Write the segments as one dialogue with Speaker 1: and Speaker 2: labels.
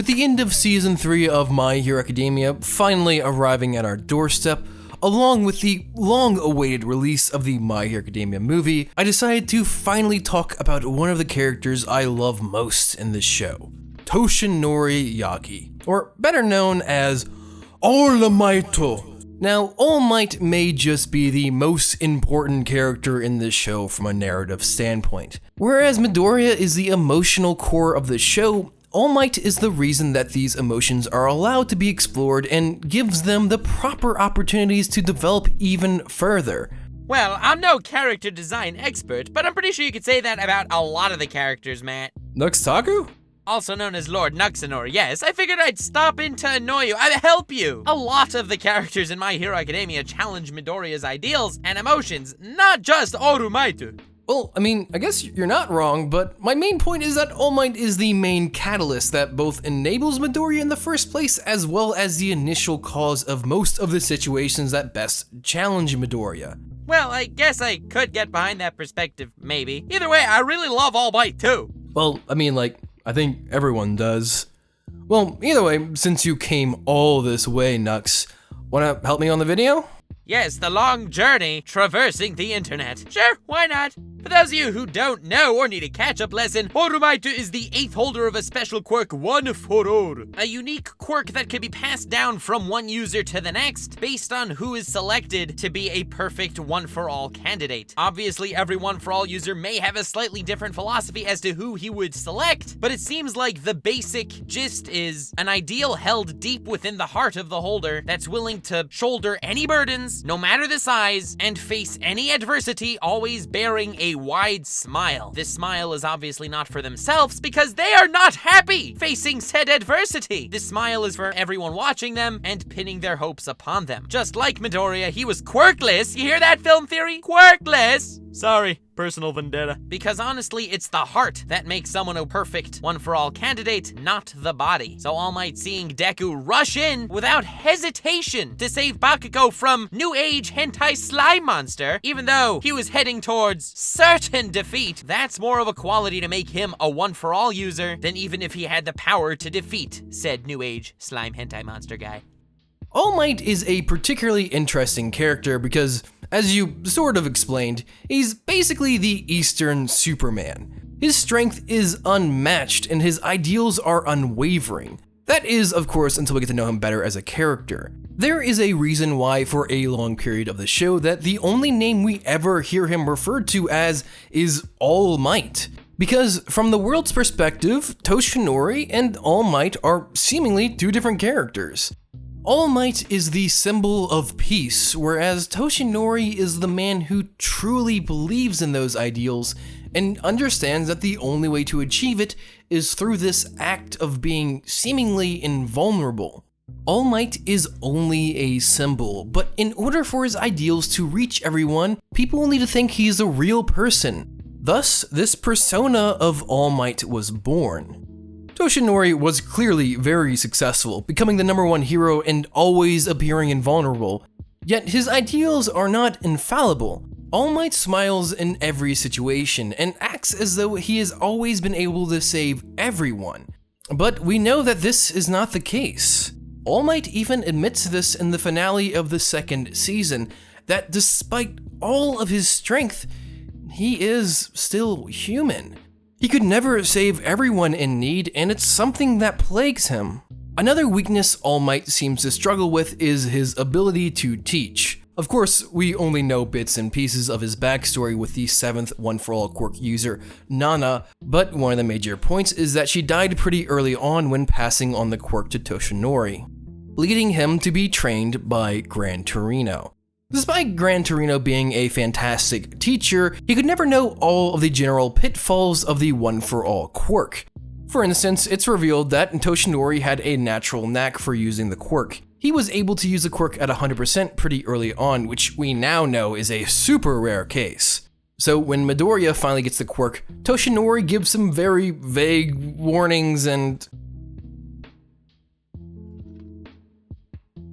Speaker 1: With the end of Season 3 of My Hero Academia finally arriving at our doorstep, along with the long-awaited release of the My Hero Academia movie, I decided to finally talk about one of the characters I love most in this show, Toshinori Yagi, or better known as All Might. Now, All Might may just be the most important character in this show from a narrative standpoint. Whereas Midoriya is the emotional core of the show, All Might is the reason that these emotions are allowed to be explored and gives them the proper opportunities to develop even further.
Speaker 2: Well, I'm no character design expert, but I'm pretty sure you could say that about a lot of the characters, Matt.
Speaker 1: Nuxtaku?
Speaker 2: Also known as Lord Nuxtaku, yes, I figured I'd stop in to annoy you, I'd help you. A lot of the characters in My Hero Academia challenge Midoriya's ideals and emotions, not just Orumaitu.
Speaker 1: Well, I mean, I guess you're not wrong, but my main point is that All Might is the main catalyst that both enables Midoriya in the first place, as well as the initial cause of most of the situations that best challenge Midoriya.
Speaker 2: Well, I guess I could get behind that perspective, maybe. Either way, I really love All Might too.
Speaker 1: Well, I mean, I think everyone does. Well, either way, since you came all this way, Nux, wanna help me on the video?
Speaker 2: Yes, the long journey traversing the internet. Sure, why not? For those of you who don't know or need a catch-up lesson, Orumaitu is the 8th holder of a special quirk, One for All. A unique quirk that can be passed down from one user to the next based on who is selected to be a perfect one-for-all candidate. Obviously, every one-for-all user may have a slightly different philosophy as to who he would select, but it seems like the basic gist is an ideal held deep within the heart of the holder that's willing to shoulder any burdens, no matter the size, and face any adversity, always bearing a wide smile. This smile is obviously not for themselves because they are not happy facing said adversity. This smile is for everyone watching them and pinning their hopes upon them. Just like Midoriya, he was quirkless. You hear that, film theory? Quirkless! Sorry, personal vendetta. Because honestly, it's the heart that makes someone a perfect one-for-all candidate, not the body. So All Might seeing Deku rush in without hesitation to save Bakugo from new age hentai slime monster, even though he was heading towards certain defeat, that's more of a quality to make him a one-for-all user than even if he had the power to defeat said new age slime hentai monster guy.
Speaker 1: All Might is a particularly interesting character because, as you sort of explained, he's basically the Eastern Superman. His strength is unmatched and his ideals are unwavering. That is, of course, until we get to know him better as a character. There is a reason why for a long period of the show that the only name we ever hear him referred to as is All Might. Because from the world's perspective, Toshinori and All Might are seemingly two different characters. All Might is the symbol of peace, whereas Toshinori is the man who truly believes in those ideals and understands that the only way to achieve it is through this act of being seemingly invulnerable. All Might is only a symbol, but in order for his ideals to reach everyone, people will need to think he's a real person. Thus, this persona of All Might was born. Toshinori was clearly very successful, becoming the #1 hero and always appearing invulnerable. Yet his ideals are not infallible. All Might smiles in every situation and acts as though he has always been able to save everyone. But we know that this is not the case. All Might even admits this in the finale of the 2nd season, that despite all of his strength, he is still human. He could never save everyone in need, and it's something that plagues him. Another weakness All Might seems to struggle with is his ability to teach. Of course, we only know bits and pieces of his backstory with the 7th one-for-all quirk user, Nana, but one of the major points is that she died pretty early on when passing on the quirk to Toshinori, leading him to be trained by Gran Torino. Despite Gran Torino being a fantastic teacher, he could never know all of the general pitfalls of the one-for-all quirk. For instance, it's revealed that Toshinori had a natural knack for using the quirk. He was able to use the quirk at 100% pretty early on, which we now know is a super rare case. So when Midoriya finally gets the quirk, Toshinori gives some very vague warnings and...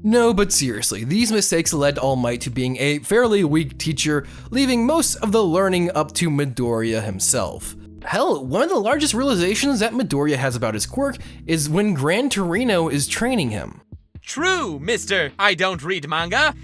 Speaker 1: No, but seriously, these mistakes led All Might to being a fairly weak teacher, leaving most of the learning up to Midoriya himself. Hell, one of the largest realizations that Midoriya has about his quirk is when Gran Torino is training him.
Speaker 2: True, Mr. I don't read manga.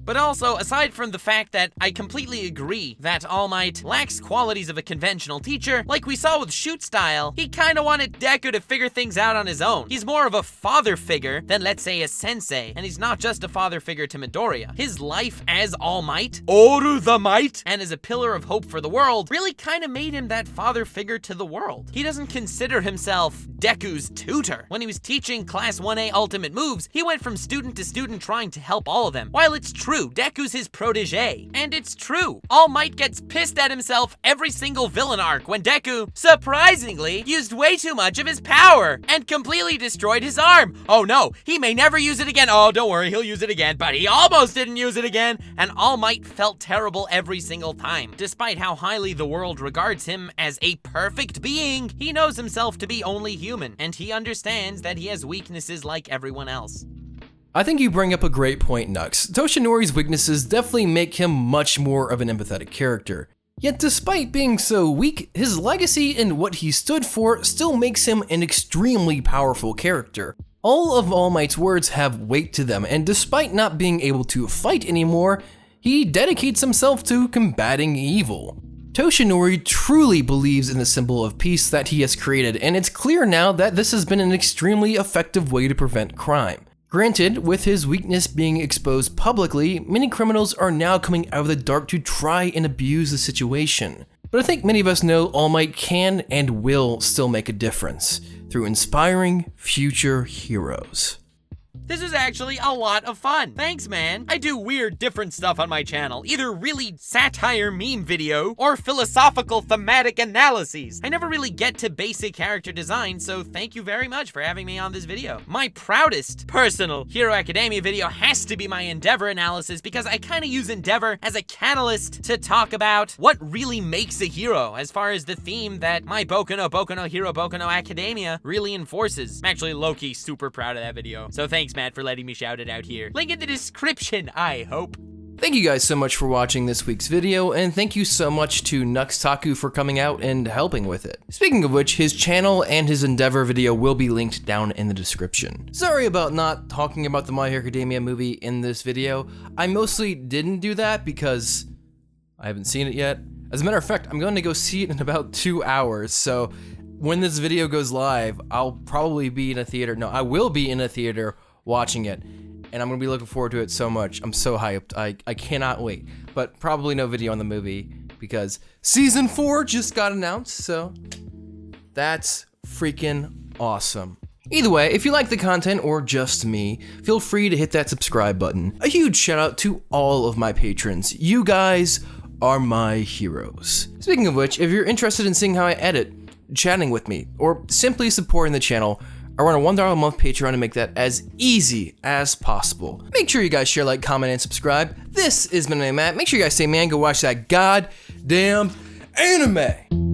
Speaker 2: But also, aside from the fact that I completely agree that All Might lacks qualities of a conventional teacher, like we saw with Shoot Style, he kinda wanted Deku to figure things out on his own. He's more of a father figure than, let's say, a sensei, and he's not just a father figure to Midoriya. His life as All Might, Oru the Might, and as a pillar of hope for the world, really kinda made him that father figure to the world. He doesn't consider himself Deku's tutor. When he was teaching Class 1A Ultimate Moves, he went from student to student trying to help all of them. While it's true, Deku's his protege. And it's true, All Might gets pissed at himself every single villain arc when Deku, surprisingly, used way too much of his power and completely destroyed his arm. Oh no, he may never use it again. Oh, don't worry, he'll use it again, but he almost didn't use it again. And All Might felt terrible every single time. Despite how highly the world regards him as a perfect being, he knows himself to be only human, and he understands that he has weaknesses like everyone else.
Speaker 1: I think you bring up a great point, Nux. Toshinori's weaknesses definitely make him much more of an empathetic character. Yet despite being so weak, his legacy and what he stood for still makes him an extremely powerful character. All of All Might's words have weight to them, and despite not being able to fight anymore, he dedicates himself to combating evil. Toshinori truly believes in the symbol of peace that he has created, and it's clear now that this has been an extremely effective way to prevent crime. Granted, with his weakness being exposed publicly, many criminals are now coming out of the dark to try and abuse the situation. But I think many of us know All Might can and will still make a difference through inspiring future heroes.
Speaker 2: This was actually a lot of fun. Thanks, man. I do weird, different stuff on my channel. Either really satire meme video or philosophical thematic analyses. I never really get to basic character design, so thank you very much for having me on this video. My proudest personal Hero Academia video has to be my Endeavor analysis, because I kind of use Endeavor as a catalyst to talk about what really makes a hero, as far as the theme that my Boku no Hero Boku no Academia really enforces. I'm actually low-key super proud of that video, so thanks, Matt, for letting me shout it out here. Link in the description, I hope.
Speaker 1: Thank you guys so much for watching this week's video, and thank you so much to Nuxtaku for coming out and helping with it. Speaking of which, his channel and his Endeavor video will be linked down in the description. Sorry about not talking about the My Hero Academia movie in this video. I mostly didn't do that because I haven't seen it yet. As a matter of fact, I'm going to go see it in about 2 hours, so when this video goes live, I'll probably be in a theater. No, I will be in a theater watching it, and I'm gonna be looking forward to it so much. I'm so hyped. I cannot wait. But probably no video on the movie because season 4 just got announced, so that's freaking awesome. Either way, if you like the content or just me, feel free to hit that subscribe button. A huge shout out to all of my patrons. You guys are my heroes. Speaking of which, if you're interested in seeing how I edit, chatting with me, or simply supporting the channel, I run a $1 a month Patreon to make that as easy as possible. Make sure you guys share, like, comment, and subscribe. This is my name, Matt. Make sure you guys say, man, go watch that goddamn anime.